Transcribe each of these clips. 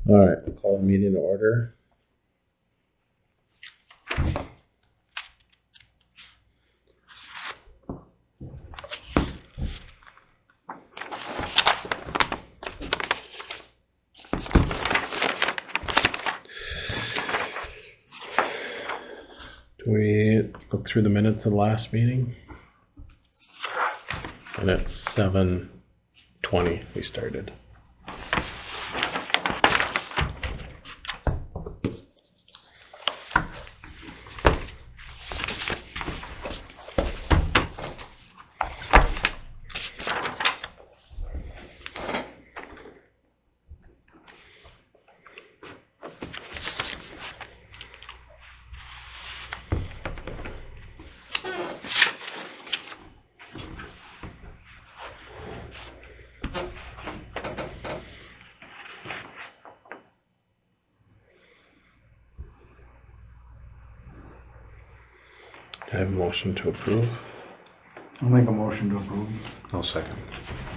All right, call the meeting to order. Do we look through the minutes of the last meeting? And it's 7:20 we started. I have a motion to approve. I'll make a motion to approve. I'll second.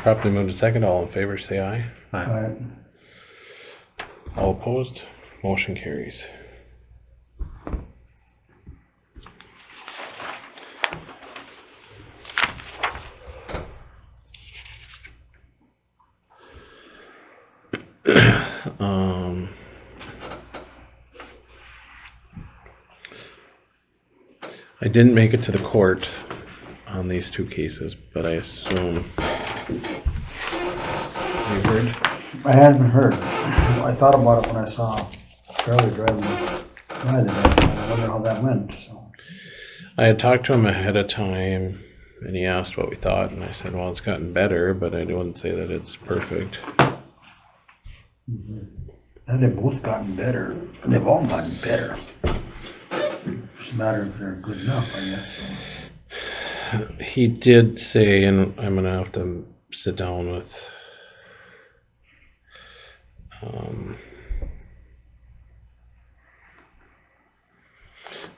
Properly moved to second. All in favor say aye. Aye. All opposed? Motion carries. I didn't make it to the court on these two cases, but I assume you heard? I hadn't heard. I thought about it when I saw Charlie driving by the day. I wonder how that went. So. I had talked to him ahead of time, and he asked what we thought, and I said, well, it's gotten better, but I wouldn't say that it's perfect. Mm-hmm. And they've both gotten better. They've all gotten better. It's a matter if they're good enough, I guess. So. He did say, and I'm going to have to sit down with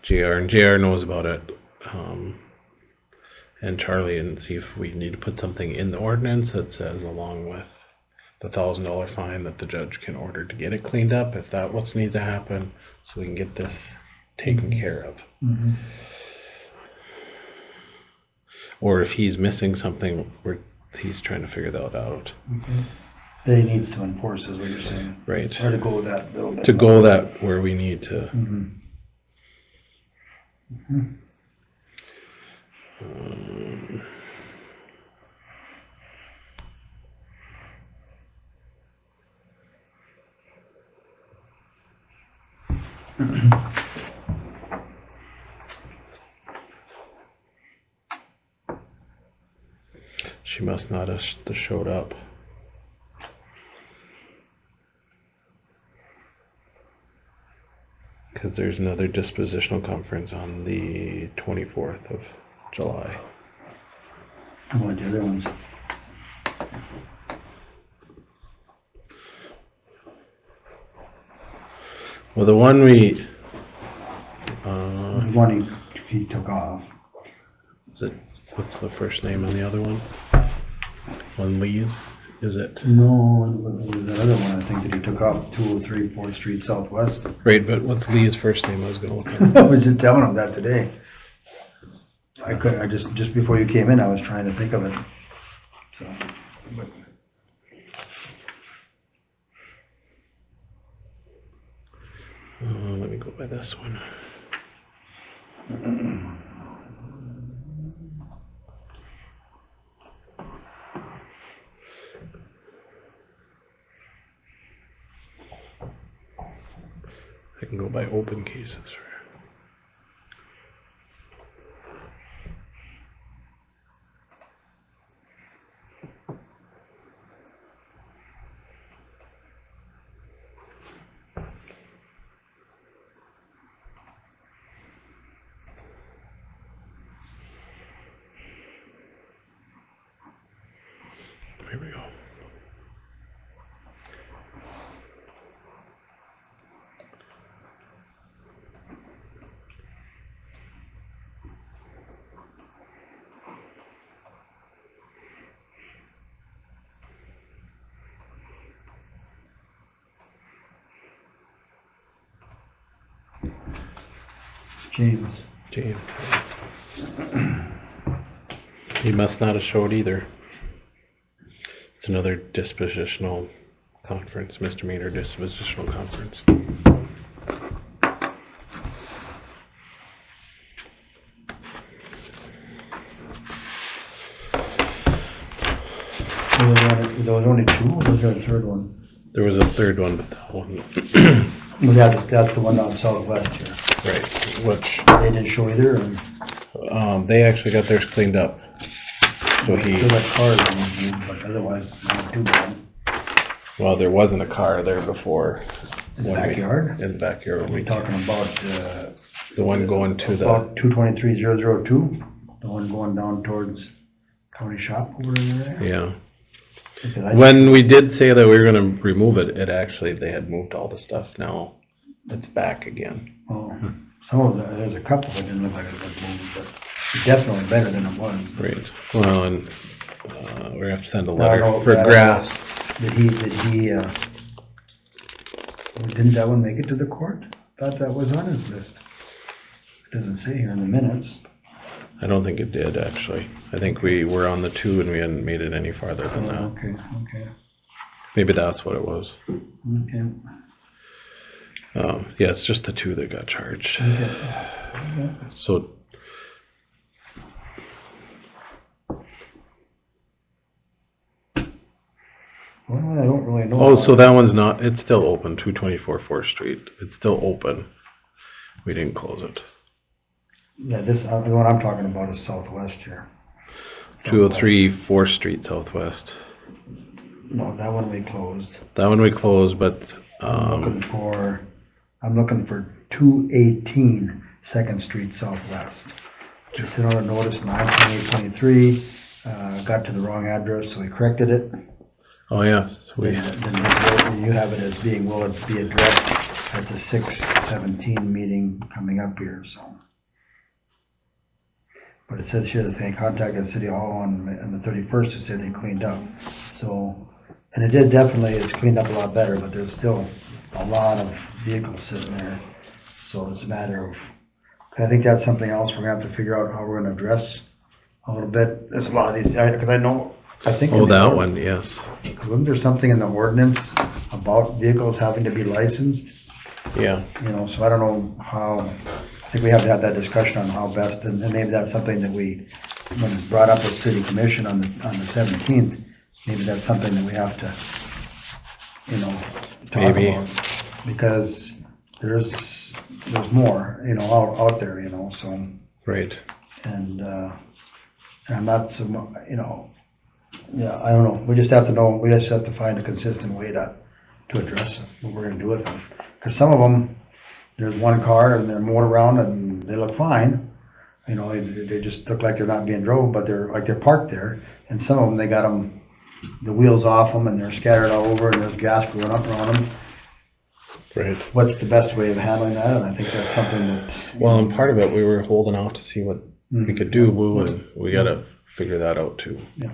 JR, and JR knows about it, and Charlie, and see if we need to put something in the ordinance that says, along with the $1,000 fine, that the judge can order to get it cleaned up, if that what's needs to happen, so we can get this taken care of. Mm-hmm. Or if he's missing something, he's trying to figure that out. Okay. That he needs to enforce is what you're saying. Right. Or to go that little bit. To go that where we need to. Mm-hmm. Mm-hmm. She must not have showed up. Because there's another dispositional conference on the 24th of July. How about the other ones? Well, the one we... The one he took off. Is it... What's the first name on the other one? One Lee's? Is it? No, the other one I think that he took off, 203 4th Street Southwest. Right, but what's Lee's first name? I was going to look at. I was just telling him that today. I just before you came in, I was trying to think of it. So, but. Let me go by this one. I can go by open cases. Here we go. James. James. He must not have showed either. It's another dispositional conference, misdemeanor dispositional conference. There was only two, or was there a third one? There was a third one, but that one. Well, that's the one on Southwest here. Right, which They didn't show either, and they actually got theirs cleaned up. So they still got cars in the but otherwise not too bad. Well, there wasn't a car there before. In the backyard? In the backyard. Are we talking about the one going to about 223002? The one going down towards County Shop over there? Yeah. When we did say that we were going to remove it, they had moved all the stuff. Now it's back again. Oh, some of there's a couple that didn't look like it was moved, but it's definitely better than it was. Right. Well, and we're going to have to send a letter for grass. Did he, didn't that one make it to the court? Thought that was on his list. It doesn't say here in the minutes. I don't think it did, actually. I think we were on the 2 and we hadn't made it any farther than that. Okay. Maybe that's what it was. Okay. Yeah, it's just the 2 that got charged. Okay. So Well, I don't really know. oh, so that one's not, it's still open, 224 4th Street. It's still open. We didn't close it. Yeah, the one I'm talking about is Southwest here. 203 4th Street Southwest. No, that one we closed. That one we closed, but I'm looking for 218 2nd Street Southwest. Just sent out a notice 9/28/23. Got to the wrong address, so we corrected it. oh yes, Then you have it as being will be addressed at the 6/17 meeting coming up here. So, but it says here that they contacted City Hall on the 31st to say they cleaned up. So, and it did definitely is cleaned up a lot better, but there's still a lot of vehicles sitting there. So it's a matter of, I think that's something else we're gonna have to figure out how we're gonna address a little bit. There's a lot of these, because I think. oh, that one, yes. Wasn't there something in the ordinance about vehicles having to be licensed? Yeah. So I don't know how, I think we have to have that discussion on how best, and maybe that's something that when it's brought up with City Commission on the 17th, maybe that's something that we have to, talk about. Because there's more, out there, so. Right. And I'm not so, yeah, I don't know. We just have to know. We just have to find a consistent way to address what we're going to do with them. Because some of them, there's one car and they're mowed around and they look fine. They just look like they're not being drove, but they're parked there. And some of them, they got the wheels off them and they're scattered all over and there's gas going up around them. Right. What's the best way of handling that? And I think that's something that. Well, and part of it, we were holding off to see what we could do. We got to figure that out too. Yeah.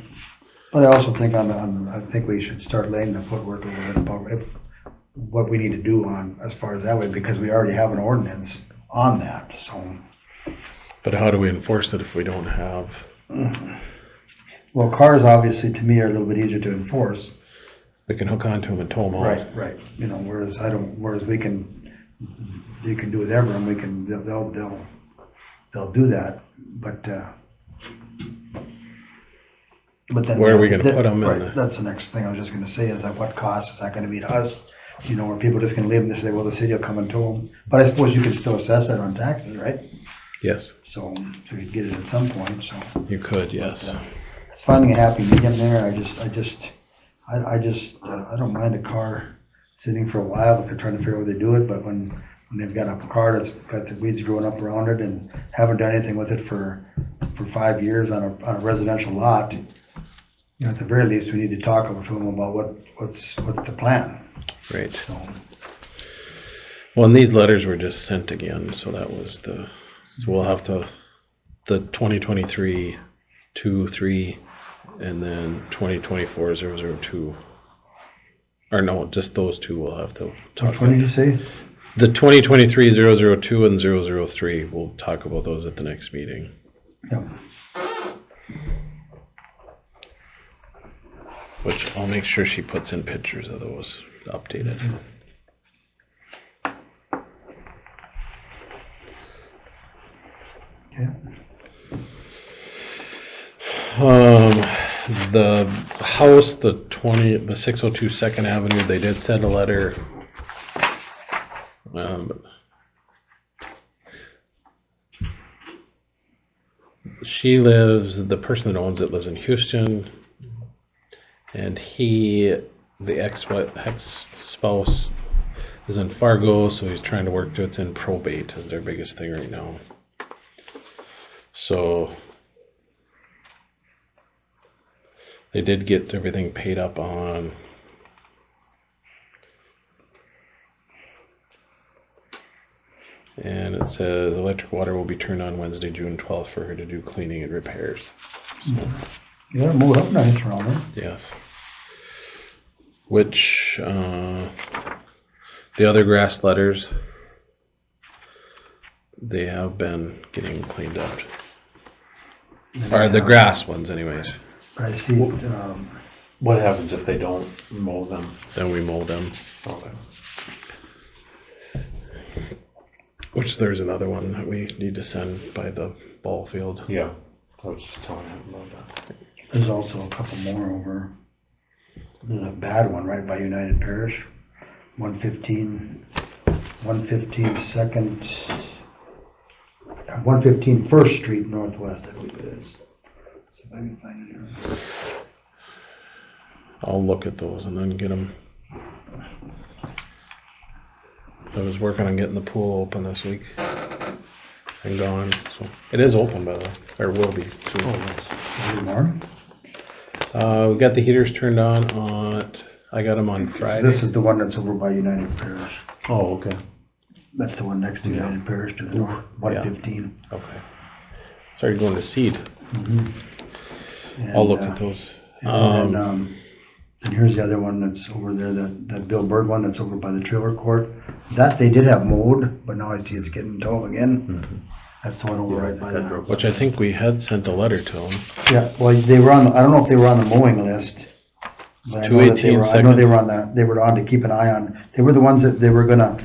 But I also think I think we should start laying the footwork a little bit about what we need to do on as far as that way, because we already have an ordinance on that. So. But how do we enforce it if we don't have? Well, cars obviously to me are a little bit easier to enforce. We can hook onto them and tow them out. Right. Whereas you can do with everyone. They'll do that, but then where are we going to put them? Right, that's the next thing I was just going to say, is at what cost is that going to be to us? Where people are just going to leave them and say, well, the city will come and tow them. But I suppose you can still assess that on taxes, right? Yes. So you'd get it at some point. So you could, yes. It's finding a happy medium there. I don't mind a car sitting for a while if they're trying to figure out how they do it. But when they've got a car that's got the weeds growing up around it and haven't done anything with it for 5 years on a residential lot, at the very least we need to talk to them about what's the plan. Right. So. Well, and these letters were just sent again, so that was so we'll have the 2023 2-3 and then 2024 002. Or no, just those two we'll have to talk Which one did you say? The 2023-002 and 003, we'll talk about those at the next meeting. Yep. Which I'll make sure she puts in pictures of those updated. Okay. The house, the 602 Second Avenue, they did send a letter. The person that owns it lives in Houston, and the ex-spouse is in Fargo, so he's trying to work through it's in probate is their biggest thing right now. So they did get everything paid up on. And it says electric water will be turned on Wednesday, June 12th for her to do cleaning and repairs. So, yeah, mowed up nice around there. Yes. Which, the other grass letters, they have been getting cleaned up. Or the grass ones anyways. I see. What happens if they don't mow them? Then we mow them. Okay. Which there's another one that we need to send by the ball field. Yeah, I was just telling him about that. There's also a couple more over. There's a bad one right by United Parish. 115 second, 115 First Street Northwest, I believe it is. See if I can find it here. I'll look at those and then get them. I was working on getting the pool open this week and gone, so it is open by the way, or will be soon. Is it warm? We got the heaters turned on I got them on Friday. This is the one that's over by United Parish. Oh, okay. That's the one next to United Parish to the north, 115. Okay. Started going to seed. Mm-hmm. I'll look at those. And here's the other one that's over there, that Bill Bird one that's over by the trailer court. That they did have mowed, but now I see it's getting tall again. Mm-hmm. That's the one over right by that. Which I think we had sent a letter to them. Yeah, well, they were on. I don't know if they were on the mowing list. But I know that they were. I know they were on that. They were on to keep an eye on. They were the ones that they were gonna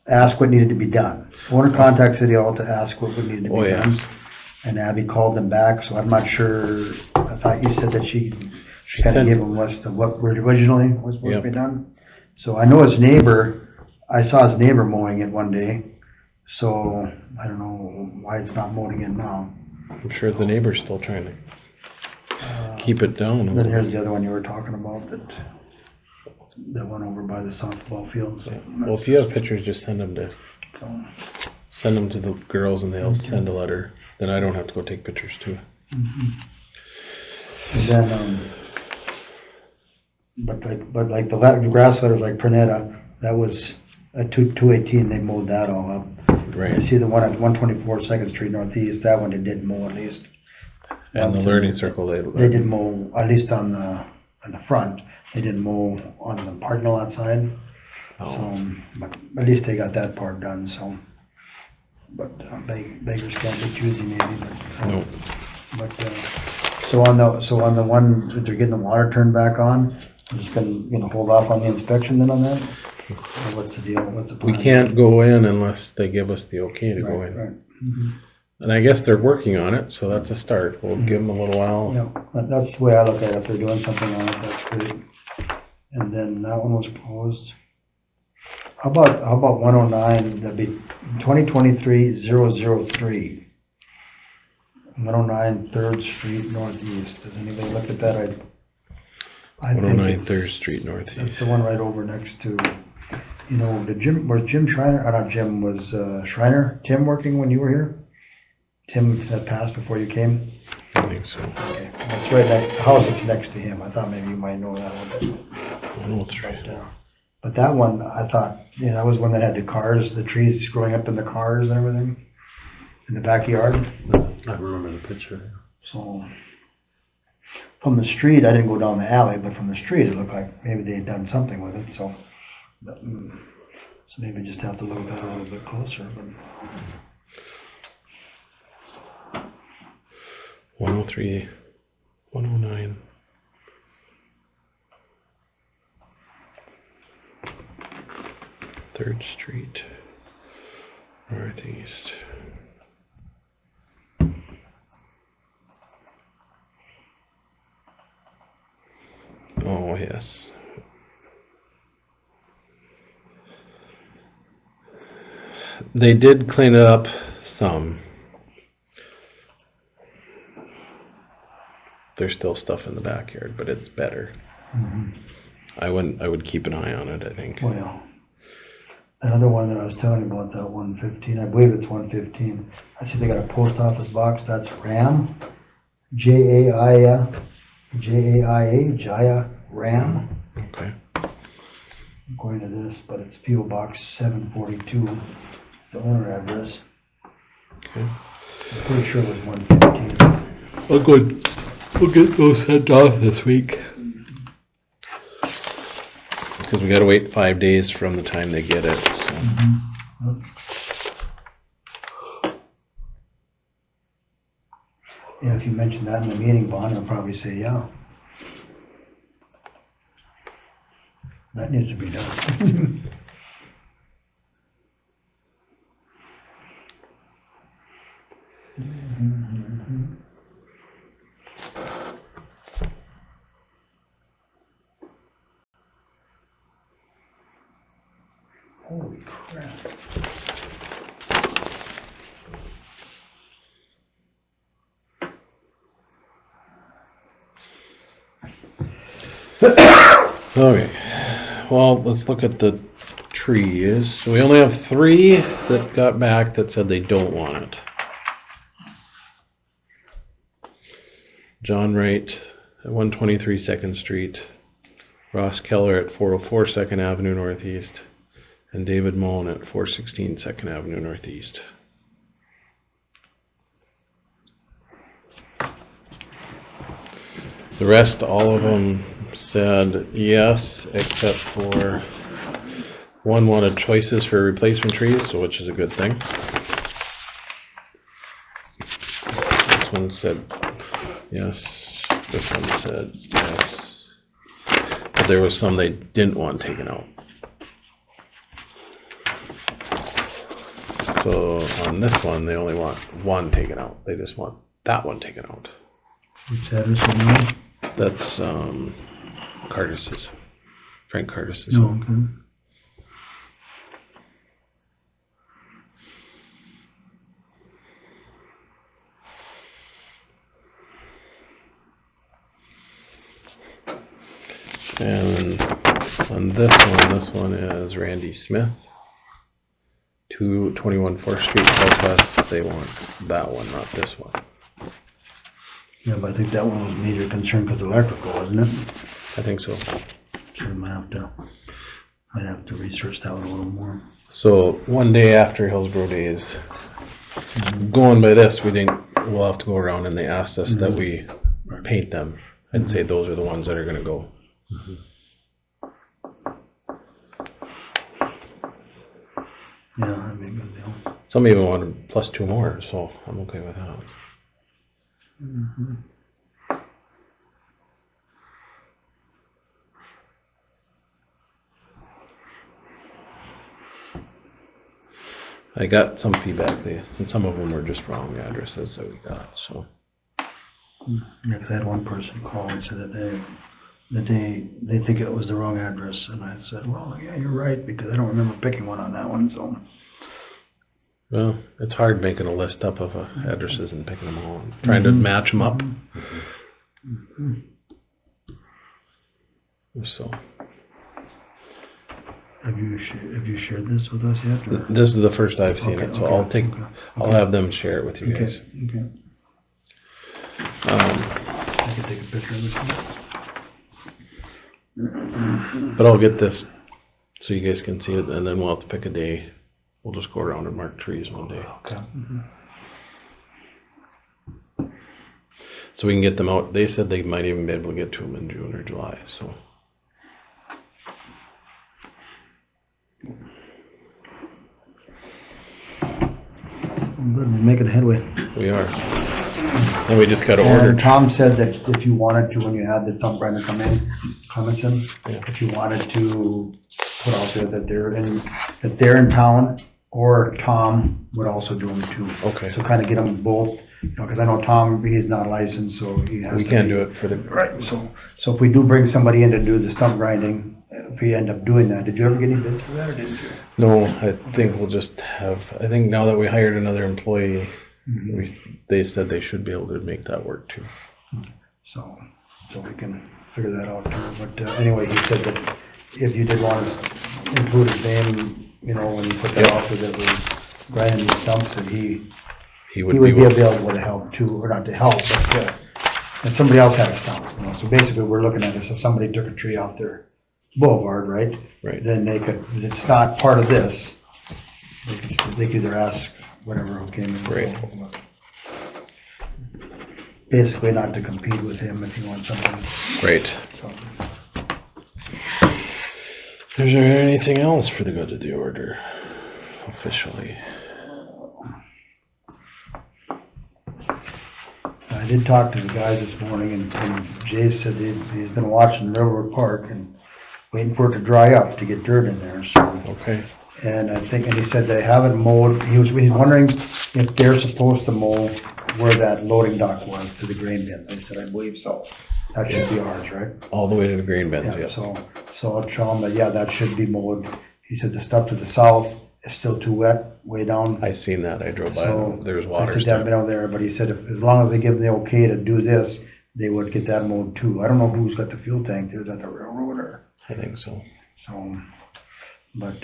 ask what needed to be done. Owner contacted City Hall to ask what needed to be done. Yes. And Abby called them back, so I'm not sure. I thought you said that she kind of gave them a list of what originally was supposed to be done. So I know his neighbor. I saw his neighbor mowing it one day. So I don't know why it's not mowed again now. I'm sure the neighbor's still trying to keep it down. Then here's the other one you were talking about, that one over by the softball fields. Yeah. Well, if you have pictures, just send them to the girls, and they'll send a letter. Then I don't have to go take pictures too. Mm-hmm. And then, but like the grass letters like Pernetta, that was at 218. They mowed that all up. Right. I see the one at 124 Second Street Northeast. That one they did mow at least. And the learning circle, they did mow at least on the front. They didn't mow on the parking lot side. Oh. So, but at least they got that part done. So, but beggars can't be choosy, maybe. But, so, Nope. But so on the one that they're getting the water turned back on, I'm just gonna hold off on the inspection then on that. Or what's the deal? What's the plan? We can't go in unless they give us the okay to go in. Right. Mm-hmm. And I guess they're working on it, so that's a start. We'll give them a little while. Yeah, that's the way I look at it. If they're doing something on it, that's great. And then that one was closed. How about 109? That'd be 2023-003. 109 3rd Street Northeast. Does anybody look at that? I think 109 3rd Street Northeast. That's the one right over next to, was Jim Schreiner, or not Jim, was Schreiner, Tim working when you were here? Tim had passed before you came? I think so. Okay, that's right next, the house that's next to him. I thought maybe you might know that one. 103. But that one, I thought, that was one that had the cars, the trees growing up in the cars and everything, in the backyard. I remember the picture. So, from the street, I didn't go down the alley, but from the street, it looked like maybe they had done something with it. So So maybe just have to look at that a little bit closer, but. 103, 109. Third Street, Northeast. Oh, yes. They did clean it up some. There's still stuff in the backyard, but it's better. Mm-hmm. I would keep an eye on it, I think. Well, that other one that I was telling you about, that 115, I believe it's 115. I see they got a post office box, that's RAM, Jaya, Jaya, RAM, Okay. according to this, but it's P.O. Box 742. It's the owner address. Okay. I'm pretty sure it was 115. Oh, good. We'll get those sent off this week. Because we gotta wait 5 days from the time they get it. So. Mm-hmm. Yeah, if you mention that in the meeting, Vaughn will probably say, yeah. That needs to be done. Mm-hmm. Holy crap. Okay. Well, let's look at the trees. So we only have 3 that got back that said they don't want it. John Wright at 123 2nd Street, Ross Keller at 404 2nd Avenue Northeast, and David Mullen at 416 2nd Avenue Northeast. The rest, all of them said yes, except for one wanted choices for replacement trees, so which is a good thing. This one said yes. This one said yes. But there was some they didn't want taken out. So on this one, they only want one taken out. They just want that one taken out. Which address is it? That's Cardis's. Frank Cardis's. No, okay. And on this one is Randy Smith, 221 4th Street Southwest. They want that one, not this one. Yeah, but I think that one was major concern because electrical, wasn't it? I think so. So I'd have to research that one a little more. So one day after Hillsboro Days, going by this, we'll have to go around, and they asked us that we paint them and say those are the ones that are going to go. Yeah, that'd be a good deal. Some even wanted plus 2 more, so I'm okay with that. Mm-hmm. I got some feedback, and some of them were just wrong addresses that we got. So Yeah, 'cause I had one person call and said that they think it was the wrong address, and I said, well, yeah, you're right, because I don't remember picking one on that one. So well, it's hard making a list up of addresses and picking them all and trying to match them up. So have you shared this with us yet? Or? this is the first I've seen it, so okay, I'll have them share it with you guys. Okay. I can take a picture of it. But I'll get this so you guys can see it, and then we'll have to pick a day. We'll just go around and mark trees one day. Okay. Mm-hmm. So we can get them out. They said they might even be able to get to them in June or July. So We're making headway. We are. And we just got And ordered. Tom said that if you wanted to, when you had the stump grinder come in, Clemenson, Yeah. if you wanted to put out there that they're in town, or Tom would also do them too. Okay. So kind of get them both, you know, because I know Tom, he's not licensed, so he has We to can't be- do it for the. Right, so if we do bring somebody in to do the stump grinding, if we end up doing that, did you ever get any bids for that, or didn't you? No, I think we'll just have, I think now that we hired another employee, they said they should be able to make that work too. So we can figure that out too. But anyway, he said that if you did want to include his name, you know, when you put that out there that we're grinding these stumps, that he would would be able available to help too, or not to help, but and somebody else had a stump, you know. So basically, we're looking at this, if somebody took a tree off their boulevard, right? Right. Then they could, it's not part of this, they could either ask whatever who came in. Right. Basically not to compete with him if he wants something. Right. So. Is there anything else for the good of the order officially? I did talk to the guys this morning, and Jay said he's been watching Railroad Park and waiting for it to dry up to get dirt in there, so. Okay. And he said they haven't mowed, he's wondering if they're supposed to mow where that loading dock was to the grain bins. I said, I believe so. That should be ours, right? All the way to the grain bins, Yeah, yeah. so I'll tell him that, yeah, that should be mowed. He said the stuff to the south is still too wet, way down. I seen that. I drove by. So There's I water said that been out there, but he said as long as they give the okay to do this, they would get that mowed too. I don't know who's got the fuel tank there, is that the railroad or? I think so. So, but,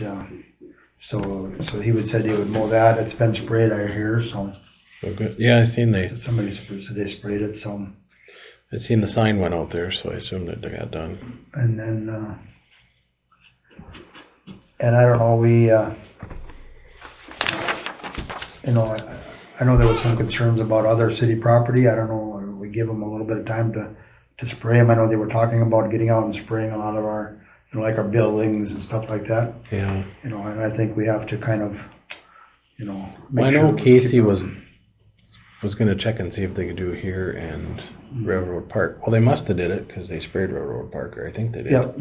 so he said he would mow that. It's been sprayed, I hear, so. Oh, good. Yeah, I seen Somebody said they sprayed it, so. I seen the sign went out there, so I assumed that they got done. And then, and I don't know, you know, I know there was some concerns about other city property. I don't know, we give them a little bit of time to spray them. I know they were talking about getting out and spraying a lot of our, you know, like our buildings and stuff like that. Yeah. You know, and I think we have to kind of, you know. Well, I make know sure we Casey keep- was gonna check and see if they could do here and Railroad Park. Well, they must have did it because they sprayed Railroad Park, or I think they did. Yeah,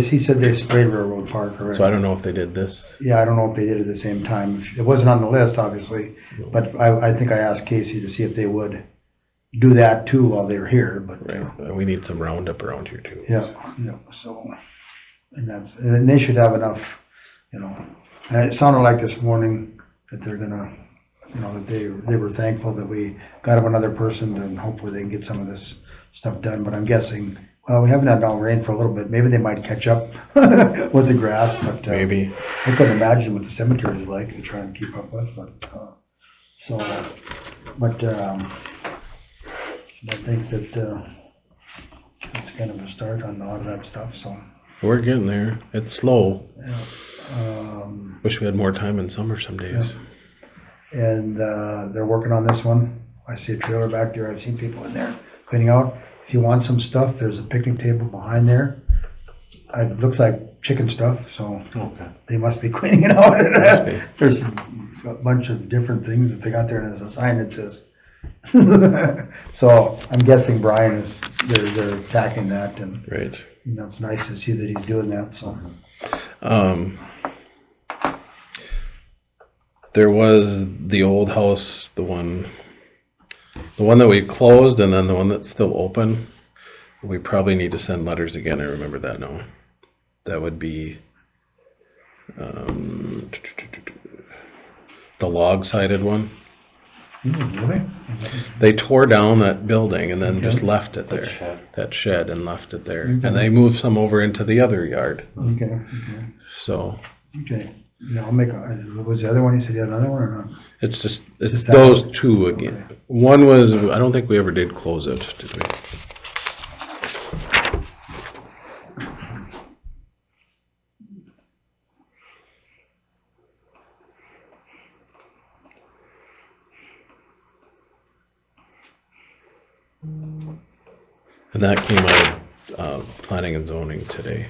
he said they sprayed Railroad Park already. So I don't know if they did this. Yeah, I don't know if they did it at the same time. It wasn't on the list, obviously, but I think I asked Casey to see if they would do that too while they were here, but. Right. We need some Roundup around here too. Yeah, so, and they should have enough, you know, and it sounded like this morning that they're gonna, you know, that they were thankful that we got them another person and hopefully they can get some of this stuff done, but I'm guessing, well, we haven't had no rain for a little bit, maybe they might catch up with the grass, but. Maybe. I couldn't imagine what the cemetery is like to try and keep up with, but, I think that, it's kind of a start on a lot of that stuff, so. We're getting there. It's slow. Yeah. Wish we had more time in summer some days. And they're working on this one. I see a trailer back there. I've seen people in there cleaning out. If you want some stuff, there's a picnic table behind there. It looks like chicken stuff, so Okay. they must be cleaning it out. Must be. There's a bunch of different things that they got there, and there's a sign that says. So I'm guessing Brian they're attacking that, and Right. that's nice to see that he's doing that. So. There was the old house, the one that we closed, and then the one that's still open. We probably need to send letters again. I remember that now. That would be the log-sided one. Really? They tore down that building and then just left it there. shed. That shed and left it there. Okay. And they moved some over into the other yard. Okay. So Okay. Yeah, I'll make. Was the other one? You said you had another one or not? it's just Just that those one? two again. Okay. One was, I don't think we ever did close it, did we? And that came out of planning and zoning today.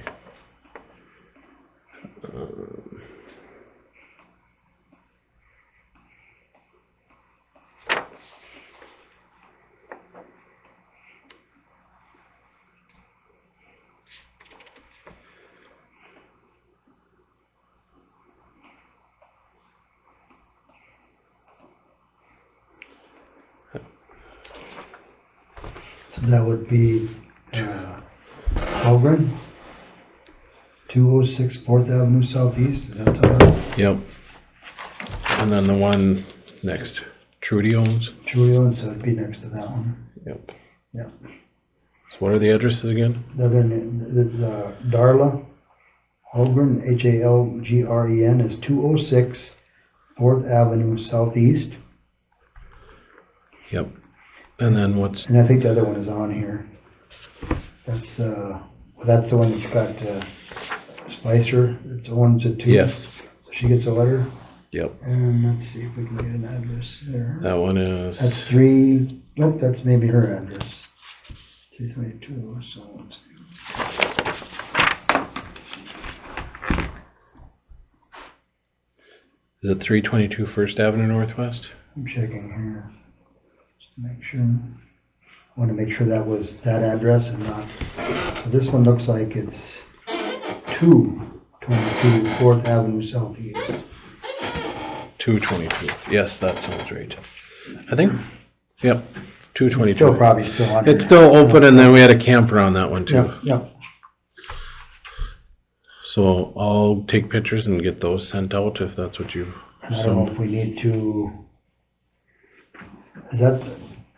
That would be, Holgren, 206 4th Avenue Southeast, is that somewhere? Yep. And then the one next, Trudy owns. Julio, so it'd be next to that one. Yep. Yep. So what are the addresses again? The other, the Darla Holgren, Halgren, is 206 4th Avenue Southeast. Yep. And then what's, And I think the other one is on here. That's, well, that's the one that's got, Spicer, it's owns it too. yes, She gets a letter, yep. and let's see if we can get an address there. That one is, That's nope, that's maybe her address. 322, so let's see. is it 322 First Avenue Northwest? I'm checking here, just to make sure. I want to make sure that was that address and not, so this one looks like it's 222 4th Avenue Southeast. 222. Yes, that sounds right. I think, yep, It's 222. still probably still on. It's still open, and then we had a camper on that one too. Yep, yep. So I'll take pictures and get those sent out if that's what you. And I don't know if we need to, is that,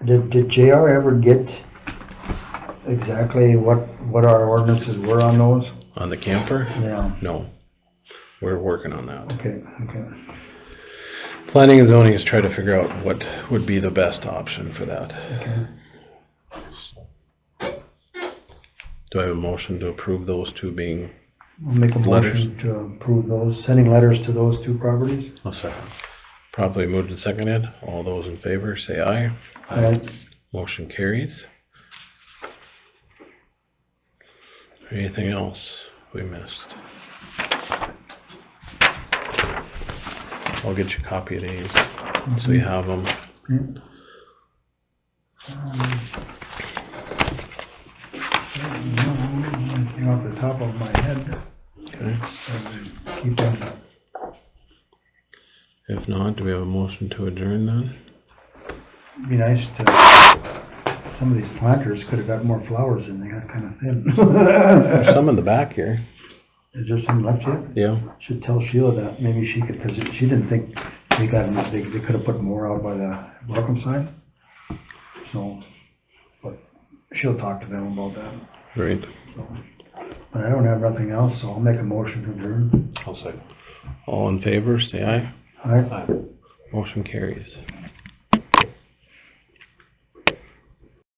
did JR ever get exactly what our ordinances were on those? On the camper? Yeah, No. We're working on that. okay. Planning and zoning is trying to figure out what would be the best option for that. Okay. Do I have a motion to approve those two being? We'll make a Letters. motion to approve those, sending letters to those two properties. I'll second. Properly moved and seconded. All those in favor say aye. Aye. Motion carries. Anything else we missed? I'll get you a copy of these so you have them. Anything off the top of my head. Okay. Keep them. If not, do we have a motion to adjourn then? It'd be nice to, some of these planters could have got more flowers in, they got kind of thin. There's some in the back here. Is there some left yet? Yeah. Should tell Sheila that, maybe she could, because she didn't think they got enough, they could have put more out by the welcome sign. So, but she'll talk to them about that, Right. so. But I don't have nothing else, so I'll make a motion to adjourn. I'll second. All in favor, say aye. Aye. Motion carries.